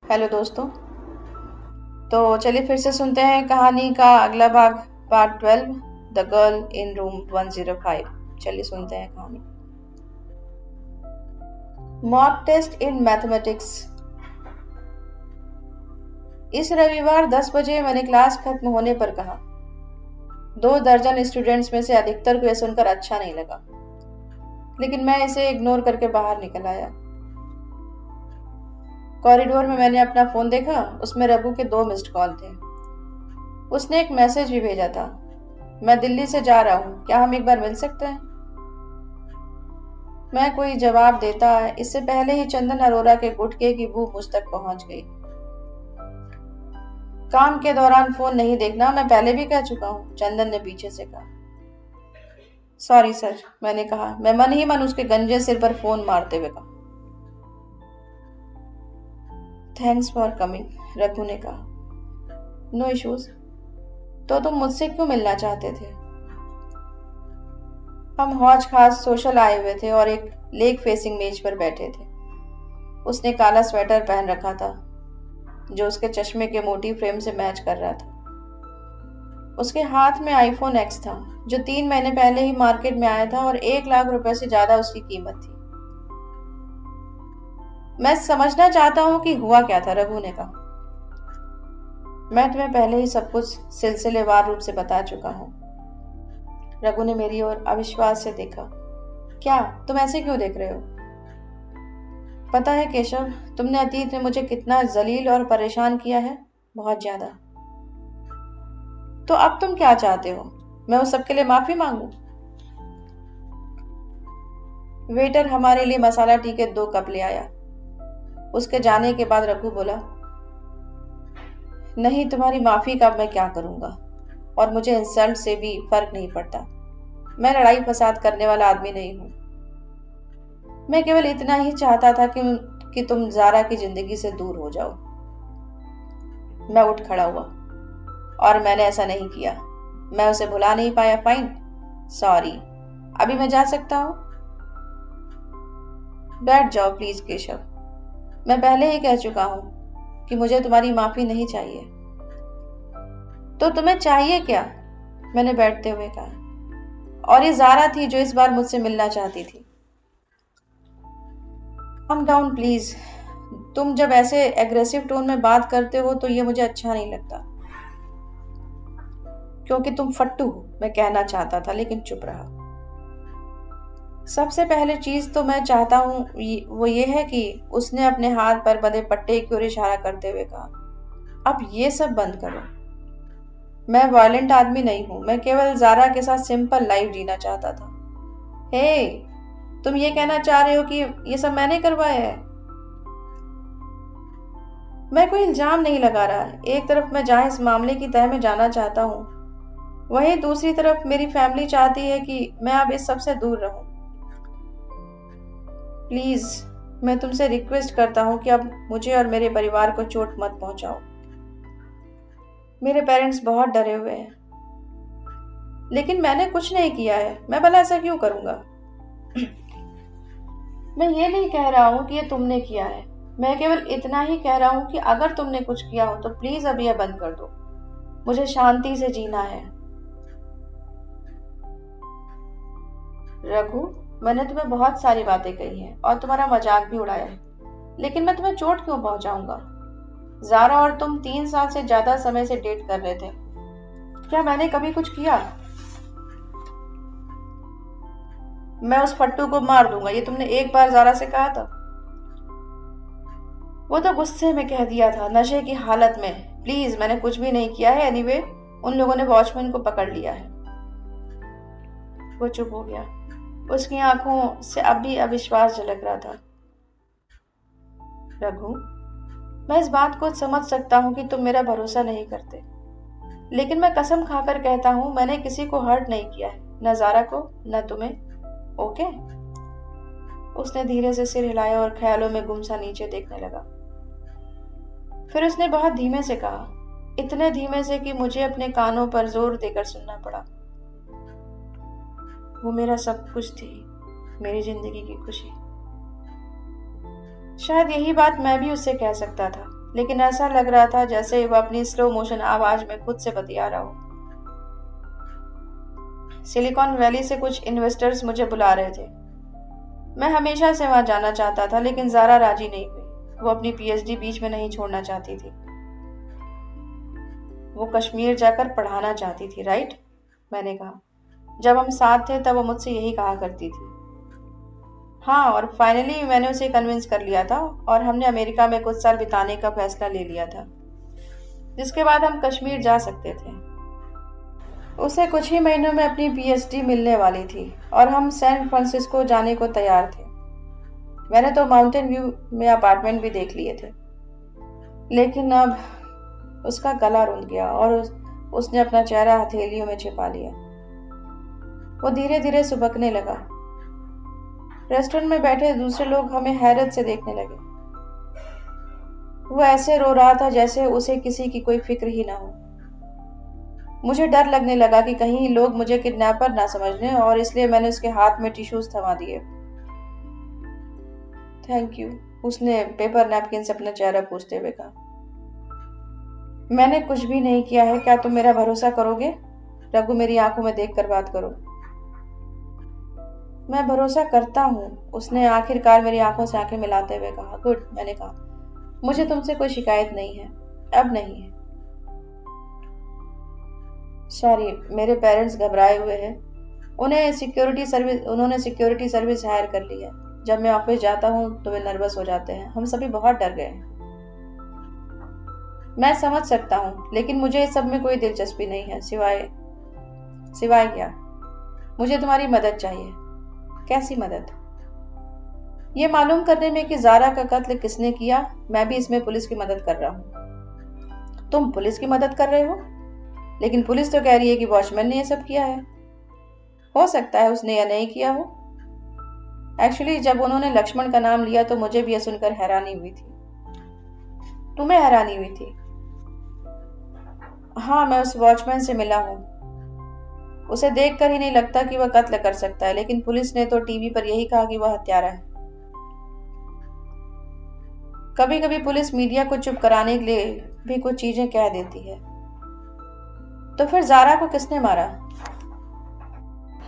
Hello दोस्तों। तो चलिए फिर से सुनते हैं कहानी का अगला भाग, part 12, the girl in room 105। चलिए सुनते हैं कहानी। Mock test in mathematics. इस रविवार 10 बजे मैंने क्लास खत्म होने पर कहा। 2 दर्जन स्टूडेंट्स में से अधिकतर को यह सुनकर अच्छा नहीं लगा, लेकिन मैं इसे इग्नोर करके बाहर निकल आया। कॉरिडोर में मैंने अपना फोन देखा, उसमें रघु के 2 मिस्ड कॉल थे। उसने एक मैसेज भी भेजा था, मैं दिल्ली से जा रहा हूँ, क्या हम एक बार मिल सकते हैं। मैं कोई जवाब देता इससे पहले ही चंदन अरोरा के गुटके की बू मुझ तक पहुंच गई। काम के दौरान फोन नहीं देखना मैं पहले भी कह चुका हूँ, चंदन ने पीछे से कहा। सॉरी सर, मैंने कहा। मैं मन ही मन उसके गंजे सिर पर फोन मारते हुए कहा। थैंक्स फॉर कमिंग, रघु ने कहा। No issues. तो तुम मुझसे क्यों मिलना चाहते थे? हम हौज खास सोशल आए हुए थे और एक लेक फेसिंग मेज पर बैठे थे। उसने काला स्वेटर पहन रखा था जो उसके चश्मे के मोटी फ्रेम से मैच कर रहा था। उसके हाथ में आईफोन एक्स था जो 3 महीने पहले ही मार्केट में आया था और 1 लाख रुपए से ज्यादा उसकी कीमत थी। मैं समझना चाहता हूँ कि हुआ क्या था, रघु ने कहा। मैं तुम्हें पहले ही सब कुछ सिलसिलेवार रूप से बता चुका हूँ। रघु ने मेरी ओर अविश्वास से देखा। क्या? तुम ऐसे क्यों देख रहे हो? पता है केशव, तुमने अतीत में मुझे कितना जलील और परेशान किया है, बहुत ज्यादा। तो अब तुम क्या चाहते हो? मैं उस सब के लिए माफी मांगू? वेटर हमारे लिए मसाला टी के 2 कप ले आया। उसके जाने के बाद रघु बोला, नहीं, तुम्हारी माफी का अब मैं क्या करूंगा, और मुझे इंसल्ट से भी फर्क नहीं पड़ता। मैं लड़ाई फसाद करने वाला आदमी नहीं हूं। मैं केवल इतना ही चाहता था कि तुम जारा की जिंदगी से दूर हो जाओ। मैं उठ खड़ा हुआ। और मैंने ऐसा नहीं किया। मैं उसे भुला नहीं पाया, फाइन। सॉरी। अभी मैं जा सकता हूँ? बैठ जाओ प्लीज केशव। मैं पहले ही कह चुका हूँ कि मुझे तुम्हारी माफी नहीं चाहिए। तो तुम्हें चाहिए क्या? मैंने बैठते हुए कहा। और ये जारा थी जो इस बार मुझसे मिलना चाहती थी। Calm down please. तुम जब ऐसे एग्रेसिव टोन में बात करते हो तो ये मुझे अच्छा नहीं लगता। क्योंकि तुम फट्टू हो, मैं कहना चाहता था लेकिन चुप रहा। सबसे पहले चीज तो मैं चाहता हूँ वो ये है कि उसने अपने हाथ पर बंधे पट्टे की ओर इशारा करते हुए कहा, अब ये सब बंद करो। मैं वायलेंट आदमी नहीं हूं, मैं केवल जारा के साथ सिंपल लाइफ जीना चाहता था। हे, तुम ये कहना चाह रहे हो कि ये सब मैंने करवाया है? मैं कोई इल्जाम नहीं लगा रहा। एक तरफ मैं जहां इस मामले की तह में जाना चाहता हूँ, वहीं दूसरी तरफ मेरी फैमिली चाहती है कि मैं अब इस सब से दूर रहूं। प्लीज, मैं तुमसे रिक्वेस्ट करता हूँ कि अब मुझे और मेरे परिवार को चोट मत पहुंचाओ। मेरे पेरेंट्स बहुत डरे हुए हैं। लेकिन मैंने कुछ नहीं किया है, मैं भला ऐसा क्यों करूंगा? मैं ये नहीं कह रहा हूँ कि ये तुमने किया है। मैं केवल इतना ही कह रहा हूँ कि अगर तुमने कुछ किया हो तो प्लीज अब यह बंद कर दो। मुझे शांति से जीना है। रघु, मैंने तुम्हें बहुत सारी बातें कही हैं और तुम्हारा मजाक भी उड़ाया है, लेकिन मैं तुम्हें चोट क्यों पहुंचाऊंगा? जारा और तुम 3 साल से ज्यादा समय से डेट कर रहे थे। क्या मैंने कभी कुछ किया? मैं उस फट्टू को मार दूंगा, ये तुमने एक बार जारा से कहा था। वो तो गुस्से में कह दिया था, नशे की हालत में। प्लीज, मैंने कुछ भी नहीं किया है। एनीवे, उन लोगों ने वॉचमैन को पकड़ लिया है। वो चुप हो गया। उसकी आंखों से अब भी अविश्वास झलक रहा था। रघु, मैं इस बात को समझ सकता हूँ कि तुम मेरा भरोसा नहीं करते, लेकिन मैं कसम खाकर कहता हूँ मैंने किसी को हर्ट नहीं किया है, न जारा को न तुम्हें। ओके? उसने धीरे से सिर हिलाया और ख्यालों में गुमसा नीचे देखने लगा। फिर उसने बहुत धीमे से कहा, इतने धीमे से कि मुझे अपने कानों पर जोर देकर सुनना पड़ा। वो मेरा सब कुछ थी, मेरी जिंदगी की खुशी। शायद यही बात मैं भी उससे कह सकता था, लेकिन ऐसा लग रहा था जैसे वह अपनी स्लो मोशन आवाज में खुद से बतिया रहा हो। सिलिकॉन वैली से कुछ इन्वेस्टर्स मुझे बुला रहे थे। मैं हमेशा से वहां जाना चाहता था, लेकिन ज़ारा राजी नहीं हुई। वो अपनी पीएचडी बीच में नहीं छोड़ना चाहती थी। वो कश्मीर जाकर पढ़ाना चाहती थी, राइट? मैंने कहा। जब हम साथ थे तब वो मुझसे यही कहा करती थी। हाँ, और फाइनली मैंने उसे कन्विंस कर लिया था और हमने अमेरिका में कुछ साल बिताने का फैसला ले लिया था, जिसके बाद हम कश्मीर जा सकते थे। उसे कुछ ही महीनों में अपनी पीएचडी मिलने वाली थी और हम सैन फ्रांसिस्को जाने को तैयार थे। मैंने तो माउंटेन व्यू में अपार्टमेंट भी देख लिए थे, लेकिन अब उसका गला रुंध गया और उसने अपना चेहरा हथेलियों में छिपा लिया। वो धीरे धीरे सुबकने लगा। रेस्टोरेंट में बैठे दूसरे लोग हमें हैरत से देखने लगे। वो ऐसे रो रहा था जैसे उसे किसी की कोई फिक्र ही ना हो। मुझे डर लगने लगा कि कहीं लोग मुझे किडनैपर ना समझ लें, और इसलिए मैंने उसके हाथ में टिश्यूज थमा दिए। थैंक यू, उसने पेपर नैपकिन से अपना चेहरा पोंछते हुए कहा। मैंने कुछ भी नहीं किया है, क्या तुम मेरा भरोसा करोगे? रघु, मेरी आंखों में देखकर बात करो। मैं भरोसा करता हूँ, उसने आखिरकार मेरी आंखों से आंखें मिलाते हुए कहा। गुड, मैंने कहा। मुझे तुमसे कोई शिकायत नहीं है, अब नहीं है। सॉरी, मेरे पेरेंट्स घबराए हुए हैं। उन्होंने सिक्योरिटी सर्विस हायर कर ली है। जब मैं ऑफिस जाता हूँ तो वे नर्वस हो जाते हैं। हम सभी बहुत डर गए हैं। मैं समझ सकता हूँ, लेकिन मुझे इस सब में कोई दिलचस्पी नहीं है, सिवाय क्या? मुझे तुम्हारी मदद चाहिए। कैसी मदद? ये मालूम करने में कि ज़ारा का कत्ल किसने किया। मैं भी इसमें पुलिस की मदद कर रहा हूँ। तुम पुलिस की मदद कर रहे हो? लेकिन पुलिस तो कह रही है कि वॉचमैन ने ये सब किया है। हो सकता है उसने या नहीं किया हो। एक्चुअली जब उन्होंने लक्ष्मण का नाम लिया तो मुझे भी यह सुनकर हैरानी हुई थी। तुम्हें हैरानी हुई थी? हाँ, मैं उस वॉचमैन से मिला हूँ। उसे देखकर ही नहीं लगता कि वह कत्ल कर सकता है, लेकिन पुलिस ने तो टीवी पर यही कहा कि वह हत्यारा है। कभी कभी पुलिस मीडिया को चुप कराने के लिए भी कुछ चीजें कह देती है। तो फिर ज़ारा को किसने मारा?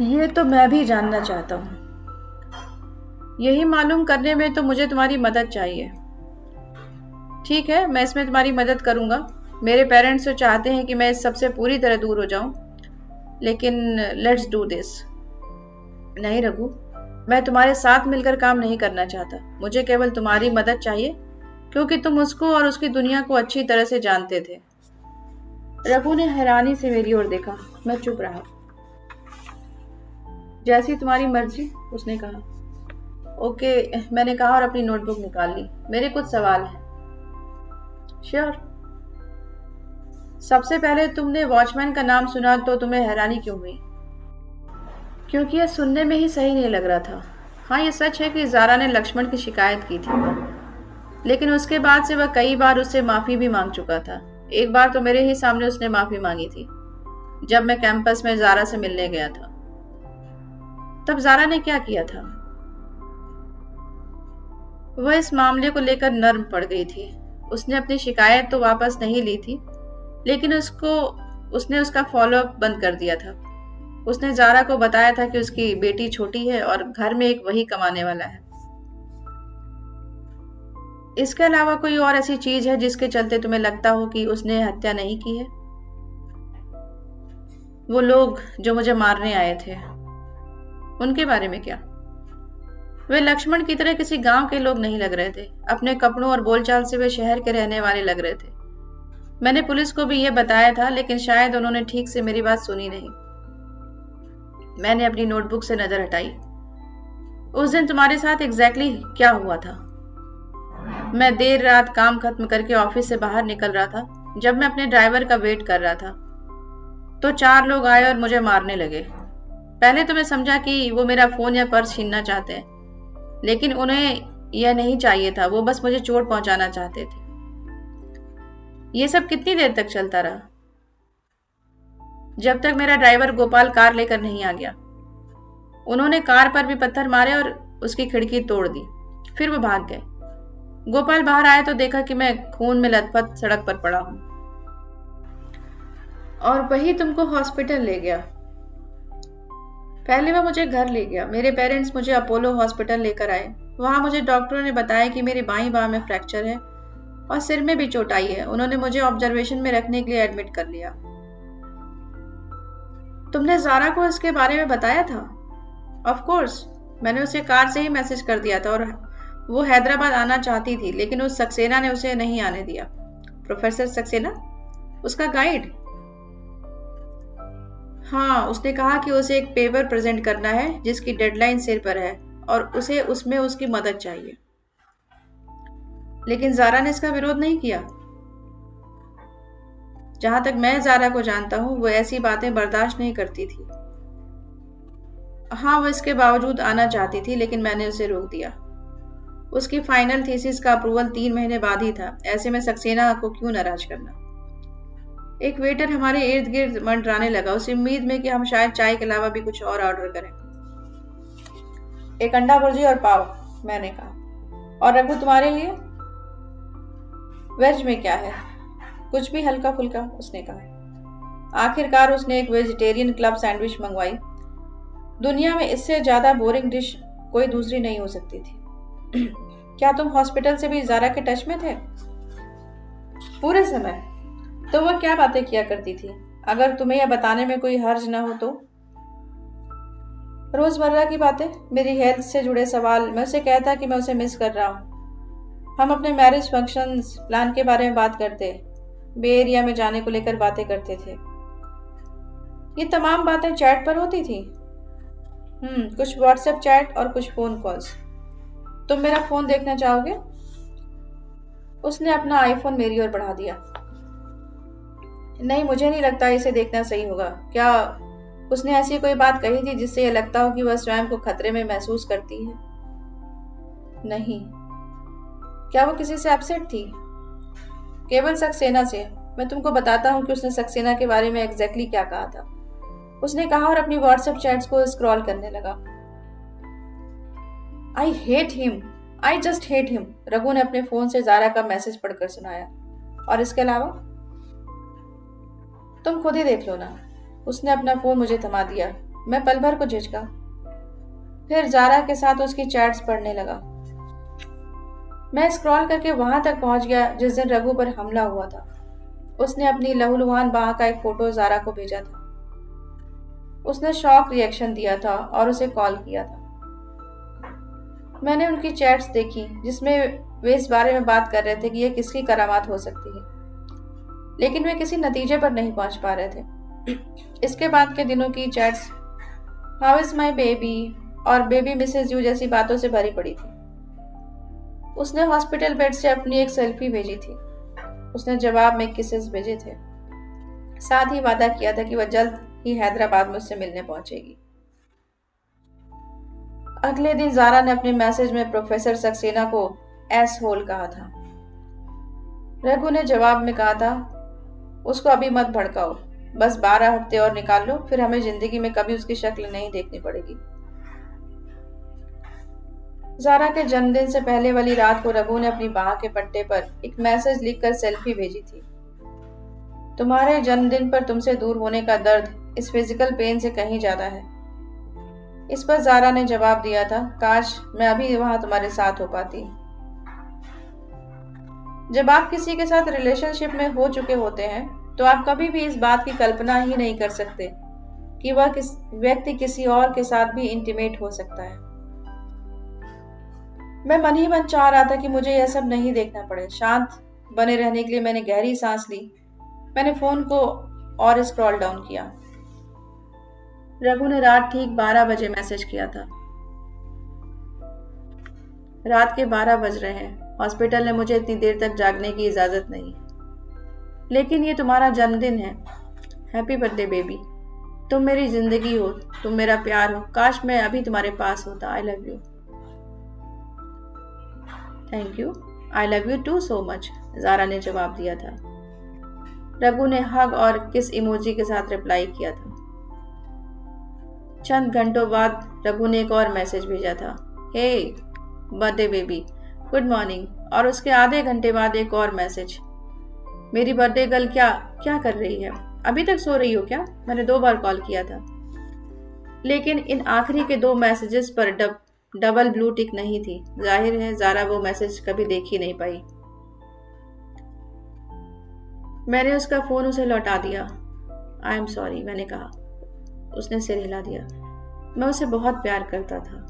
ये तो मैं भी जानना चाहता हूँ। यही मालूम करने में तो मुझे तुम्हारी मदद चाहिए। ठीक है, मैं इसमें तुम्हारी मदद करूंगा। मेरे पेरेंट्स तो चाहते हैं कि मैं इस सबसे पूरी तरह दूर हो जाऊं, लेकिन लेट्स डू दिस। नहीं रघु, मैं तुम्हारे साथ मिलकर काम नहीं करना चाहता। मुझे केवल तुम्हारी मदद चाहिए, क्योंकि तुम उसको और उसकी दुनिया को अच्छी तरह से जानते थे। रघु ने हैरानी से मेरी ओर देखा। मैं चुप रहा। जैसी तुम्हारी मर्जी, उसने कहा। ओके, मैंने कहा और अपनी नोटबुक निकाल ली। मेरे कुछ सवाल हैं। श्योर। सबसे पहले, तुमने वॉचमैन का नाम सुना तो तुम्हें हैरानी क्यों हुई? क्योंकि यह सुनने में ही सही नहीं लग रहा था। हाँ, ये सच है कि ज़ारा ने लक्ष्मण की शिकायत की थी, लेकिन उसके बाद से वह कई बार उससे माफी भी मांग चुका था। एक बार तो मेरे ही सामने उसने माफी मांगी थी, जब मैं कैंपस में ज़ारा से मिलने गया था। तब ज़ारा ने क्या किया था? वह इस मामले को लेकर नर्म पड़ गई थी। उसने अपनी शिकायत तो वापस नहीं ली थी, लेकिन उसने उसका फॉलोअप बंद कर दिया था। उसने ज़ारा को बताया था कि उसकी बेटी छोटी है और घर में एक वही कमाने वाला है। इसके अलावा कोई और ऐसी चीज है जिसके चलते तुम्हें लगता हो कि उसने हत्या नहीं की है? वो लोग जो मुझे मारने आए थे, उनके बारे में क्या? वे लक्ष्मण की तरह किसी गांव के लोग नहीं लग रहे थे। अपने कपड़ों और बोलचाल से वे शहर के रहने वाले लग रहे थे। मैंने पुलिस को भी यह बताया था, लेकिन शायद उन्होंने ठीक से मेरी बात सुनी नहीं। मैंने अपनी नोटबुक से नजर हटाई। उस दिन तुम्हारे साथ एग्जैक्टली क्या हुआ था? मैं देर रात काम खत्म करके ऑफिस से बाहर निकल रहा था। जब मैं अपने ड्राइवर का वेट कर रहा था तो 4 लोग आए और मुझे मारने लगे। पहले तो मैं समझा कि वो मेरा फोन या पर्स छीनना चाहते हैं, लेकिन उन्हें यह नहीं चाहिए था। वो बस मुझे चोट पहुंचाना चाहते थे। ये सब कितनी देर तक चलता रहा? जब तक मेरा ड्राइवर गोपाल कार लेकर नहीं आ गया। उन्होंने कार पर भी पत्थर मारे और उसकी खिड़की तोड़ दी। फिर वो भाग गए। गोपाल बाहर आया तो देखा कि मैं खून में लथपथ सड़क पर पड़ा हूं। और वही तुमको हॉस्पिटल ले गया। पहले वह मुझे घर ले गया। मेरे पेरेंट्स मुझे अपोलो हॉस्पिटल लेकर आए। वहां मुझे डॉक्टरों ने बताया कि मेरी बाईं बाह में फ्रैक्चर है और सिर में भी चोट आई है। उन्होंने मुझे ऑब्जर्वेशन में रखने के लिए एडमिट कर लिया। तुमने जारा को इसके बारे में बताया था? ऑफ कोर्स, मैंने उसे कार से ही मैसेज कर दिया था और वो हैदराबाद आना चाहती थी, लेकिन उस सक्सेना ने उसे नहीं आने दिया। प्रोफेसर सक्सेना? उसका गाइड? हाँ, उसने कहा कि उसे एक पेपर प्रेजेंट करना है जिसकी डेडलाइन सिर पर है और उसे उसमें उसकी मदद चाहिए। लेकिन जारा ने इसका विरोध नहीं किया। जहां तक मैं जारा को जानता हूं, वो ऐसी बातें बर्दाश्त नहीं करती थी। हाँ, वो इसके बावजूद आना चाहती थी, लेकिन मैंने उसे रोक दिया। उसकी फाइनल थीसिस का अप्रूवल 3 महीने बाद ही था। ऐसे में सक्सेना को क्यों नाराज करना? एक वेटर हमारे इर्द गिर्द मंडराने लगा, उस उम्मीद में कि हम शायद चाय के अलावा भी कुछ और ऑर्डर करें। एक अंडा भुर्जी और पाव, मैंने कहा। और रघु, तुम्हारे लिए? वेज में क्या है? कुछ भी हल्का फुल्का, उसने कहा। आखिरकार उसने एक वेजिटेरियन क्लब सैंडविच मंगवाई। दुनिया में इससे ज्यादा बोरिंग डिश कोई दूसरी नहीं हो सकती थी। क्या तुम हॉस्पिटल से भी जारा के टच में थे? पूरे समय। तो वह क्या बातें किया करती थी? अगर तुम्हें यह बताने में कोई हर्ज न हो तो। रोजमर्रा की बातें, मेरी हेल्थ से जुड़े सवाल। मैं उसे कहता कि मैं उसे मिस कर रहा हूँ। हम अपने मैरिज फंक्शन प्लान के बारे में बात करते, बे एरिया में जाने को लेकर बातें करते थे। ये तमाम बातें चैट पर होती थी। कुछ व्हाट्सएप चैट और कुछ फोन कॉल्स। तुम मेरा फोन देखना चाहोगे? उसने अपना आईफोन मेरी ओर बढ़ा दिया। नहीं, मुझे नहीं लगता इसे देखना सही होगा। क्या उसने ऐसी कोई बात कही थी जिससे यह लगता हो कि वह स्वयं को खतरे में महसूस करती है? नहीं। क्या वो किसी से अपसेट थी? केवल सक्सेना से। मैं तुमको बताता हूँ कि उसने सक्सेना के बारे में एग्जैक्टली क्या कहा था। उसने कहा और अपनी व्हाट्सएप चैट्स को स्क्रॉल करने लगा। I hate him, I just hate him. Raghu ने अपने फोन से जारा का मैसेज पढ़कर सुनाया। और इसके अलावा? तुम खुद ही देख लो ना। उसने अपना फोन मुझे थमा दिया। मैं पल भर को झिझका, फिर जारा के साथ उसकी चैट्स पढ़ने लगा। मैं स्क्रॉल करके वहां तक पहुंच गया जिस दिन रघु पर हमला हुआ था। उसने अपनी लहूलुहान बाह का एक फोटो जारा को भेजा था। उसने शॉक रिएक्शन दिया था और उसे कॉल किया था। मैंने उनकी चैट्स देखी जिसमें वे इस बारे में बात कर रहे थे कि यह किसकी करामात हो सकती है, लेकिन वे किसी नतीजे पर नहीं पहुंच पा रहे थे। इसके बाद के दिनों की chats how is my baby और बेबी मिसेज यू जैसी बातों से भरी पड़ी थी। उसने हॉस्पिटल बेड से अपनी एक सेल्फी भेजी थी। उसने जवाब में किसेस भेजे थे। साथ ही वादा किया था कि वह जल्द ही हैदराबाद में उससे मिलने पहुंचेगी। अगले दिन जारा ने अपने मैसेज में प्रोफेसर सक्सेना को एस होल कहा था। रघु ने जवाब में कहा था, उसको अभी मत भड़काओ, बस 12 हफ्ते और निकाल लो, फिर हमें जिंदगी में कभी उसकी शक्ल नहीं देखनी पड़ेगी। जारा के जन्मदिन से पहले वाली रात को रघु ने अपनी बाह के पट्टे पर एक मैसेज लिखकर सेल्फी भेजी थी। तुम्हारे जन्मदिन पर तुमसे दूर होने का दर्द इस फिजिकल पेन से कहीं ज्यादा है। इस पर जारा ने जवाब दिया था, काश मैं अभी वहां तुम्हारे साथ हो पाती। जब आप किसी के साथ रिलेशनशिप में हो चुके होते हैं तो आप कभी भी इस बात की कल्पना ही नहीं कर सकते कि वह व्यक्ति किसी और के साथ भी इंटीमेट हो सकता है। मैं मन ही मन चाह रहा था कि मुझे यह सब नहीं देखना पड़े। शांत बने रहने के लिए मैंने गहरी सांस ली। मैंने फोन को और स्क्रॉल डाउन किया। रघु ने रात ठीक 12 बजे मैसेज किया था। रात के 12 बज रहे हैं। हॉस्पिटल ने मुझे इतनी देर तक जागने की इजाजत नहीं है, लेकिन ये तुम्हारा जन्मदिन है। Happy birthday baby. तुम मेरी जिंदगी हो, तुम मेरा प्यार हो। काश मैं अभी तुम्हारे पास होता। I love you. Thank you. I love you too so much, Zara ने जवाब दिया था। रघु ने हग और किस इमोजी के साथ रिप्लाई किया था। चंद घंटों बाद रघु ने एक और मैसेज भेजा था। हे बर्थडे बेबी, गुड मॉर्निंग और उसके आधे घंटे बाद एक और मैसेज, मेरी बर्थडे गर्ल क्या क्या कर रही है, अभी तक सो रही हो क्या? मैंने 2 बार कॉल किया था। लेकिन इन आखिरी के 2 मैसेजेस पर डबल ब्लू टिक नहीं थी। जाहिर है जारा वो मैसेज कभी देख ही नहीं पाई। मैंने उसका फोन उसे लौटा दिया। आई एम सॉरी, मैंने कहा। उसने सिर हिला दिया। मैं उसे बहुत प्यार करता था।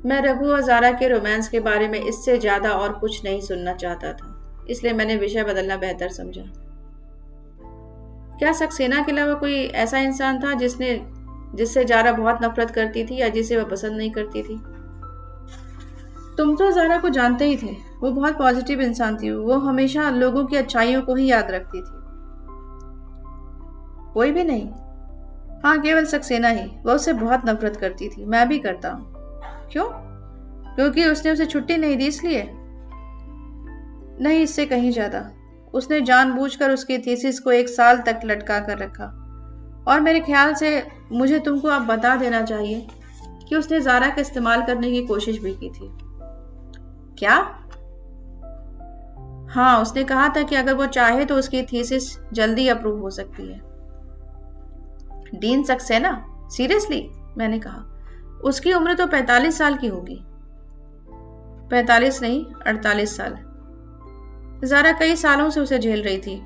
मैं रघु और जारा के रोमांस के बारे में इससे ज्यादा और कुछ नहीं सुनना चाहता था, इसलिए मैंने विषय बदलना बेहतर समझा। क्या सक्सेना के अलावा कोई ऐसा इंसान था जिससे जारा बहुत नफरत करती थी या जिसे वह पसंद नहीं करती थी? तुम तो जारा को जानते ही थे। वो बहुत पॉजिटिव इंसान थी। वो हमेशा लोगों की अच्छाइयों को ही याद रखती थी। कोई भी नहीं। हाँ, केवल सक्सेना ही। वह उससे बहुत नफरत करती थी। मैं भी करता हूँ। क्यों? क्योंकि उसने उसे छुट्टी नहीं दी, इसलिए? नहीं, इससे कहीं ज्यादा। उसने जानबूझकर उसकी थीसिस को 1 साल तक लटका कर रखा। और मेरे ख्याल से मुझे तुमको अब बता देना चाहिए कि उसने जारा का इस्तेमाल करने की कोशिश भी की थी। क्या? हाँ, उसने कहा था कि अगर वो चाहे तो उसकी थीसिस जल्दी अप्रूव हो सकती है। डीन सक्सेना? सीरियसली? मैंने कहा। उसकी उम्र तो 45 साल की होगी। 45 नहीं, 48 साल। जारा कई सालों से उसे झेल रही थी,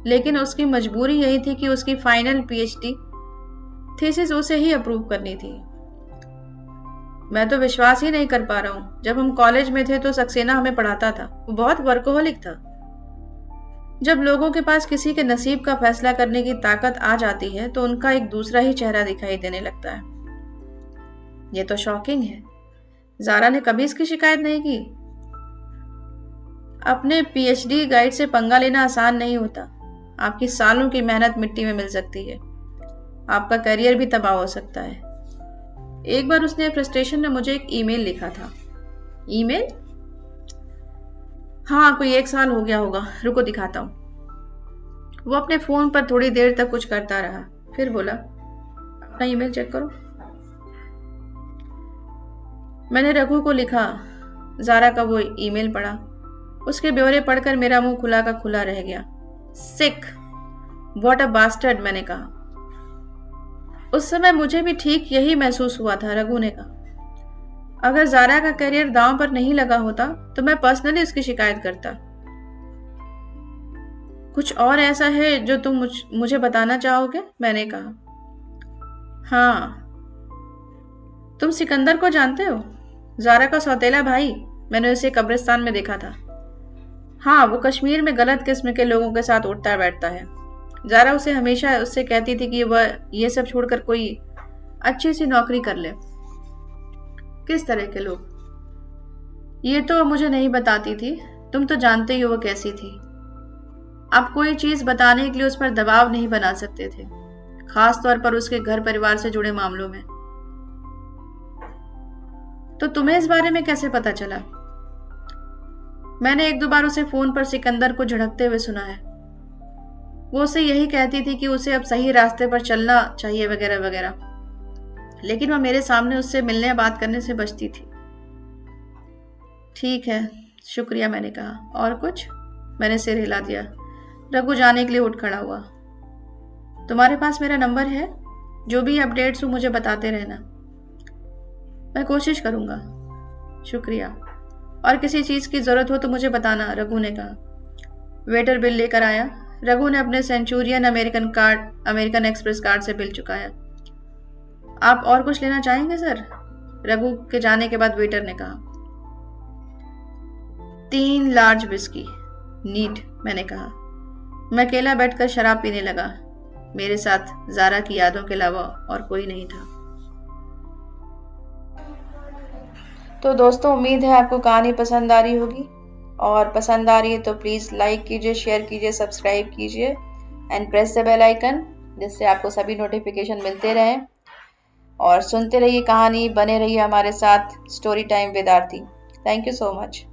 लेकिन उसकी मजबूरी यही थी कि उसकी फाइनल पीएचडी थीसिस उसे ही अप्रूव करनी थी। मैं तो विश्वास ही नहीं कर पा रहा हूँ। जब हम कॉलेज में थे तो सक्सेना हमें पढ़ाता था। वो बहुत वर्कोहलिक था। जब लोगों के पास किसी के नसीब का फैसला करने की ताकत आ जाती है तो उनका एक दूसरा ही चेहरा दिखाई देने लगता है। ये तो शॉकिंग है। जारा ने कभी इसकी शिकायत नहीं की। अपने पीएचडी गाइड से पंगा लेना आसान नहीं होता। आपकी सालों की मेहनत मिट्टी में मिल सकती है। आपका करियर भी तबाह हो सकता है। एक बार उसने फ्रस्ट्रेशन में मुझे एक ईमेल लिखा था। ईमेल? हाँ, कोई 1 साल हो गया होगा। रुको दिखाता हूँ। वो अपने फोन पर थोड़ी देर तक कुछ करता रहा, फिर बोला, अपना ईमेल चेक करो। मैंने रघु को लिखा। जारा का वो ईमेल पढ़ा। उसके ब्यौरे पढ़कर मेरा मुंह खुला का खुला रह गया। सिक, व्हाट अ बास्टर्ड, मैंने कहा। उस समय मुझे भी ठीक यही महसूस हुआ था, रघु ने कहा। अगर जारा का करियर दांव पर नहीं लगा होता तो मैं पर्सनली उसकी शिकायत करता। कुछ और ऐसा है जो तुम मुझे बताना चाहोगे? मैंने कहा। हाँ, तुम सिकंदर को जानते हो? जारा का सौतेला भाई। मैंने उसे कब्रिस्तान में देखा था। हाँ, वो कश्मीर में गलत किस्म के लोगों के साथ उठता बैठता है। जारा उसे हमेशा उससे कहती थी कि वह ये सब छोड़कर कोई अच्छी सी नौकरी कर ले। किस तरह के लोग? ये तो मुझे नहीं बताती थी। तुम तो जानते ही हो वो कैसी थी। आप कोई चीज बताने के लिए उस पर दबाव नहीं बना सकते थे, खास तौर पर उसके घर परिवार से जुड़े मामलों में। तो तुम्हें इस बारे में कैसे पता चला? मैंने 1-2 बार उसे फोन पर सिकंदर को झड़कते हुए सुना है। वो उसे यही कहती थी कि उसे अब सही रास्ते पर चलना चाहिए वगैरह वगैरह, लेकिन वह मेरे सामने उससे मिलने या बात करने से बचती थी। ठीक है, शुक्रिया, मैंने कहा। और कुछ? मैंने सिर हिला दिया। रघु जाने के लिए उठ खड़ा हुआ। तुम्हारे पास मेरा नंबर है? जो भी अपडेट्स हो मुझे बताते रहना। मैं कोशिश करूंगा। शुक्रिया। और किसी चीज की जरूरत हो तो मुझे बताना, रघु ने कहा। वेटर बिल लेकर आया। रघु ने अपने सेंचुरियन अमेरिकन एक्सप्रेस कार्ड से बिल चुकाया। आप और कुछ लेना चाहेंगे सर? रघु के जाने के बाद वेटर ने कहा। 3 लार्ज विस्की। नीट, मैंने कहा। मैं अकेला बैठकर शराब पीने लगा। मेरे साथ जारा की यादों के अलावा और कोई नहीं था। तो दोस्तों, उम्मीद है आपको कहानी पसंद आ रही होगी, और पसंद आ रही है तो प्लीज़ लाइक कीजिए, शेयर कीजिए, सब्सक्राइब कीजिए and press the bell icon, जिससे आपको सभी नोटिफिकेशन मिलते रहें। और सुनते रहिए कहानी, बने रहिए हमारे साथ। Story time with Aarti. Thank you so much.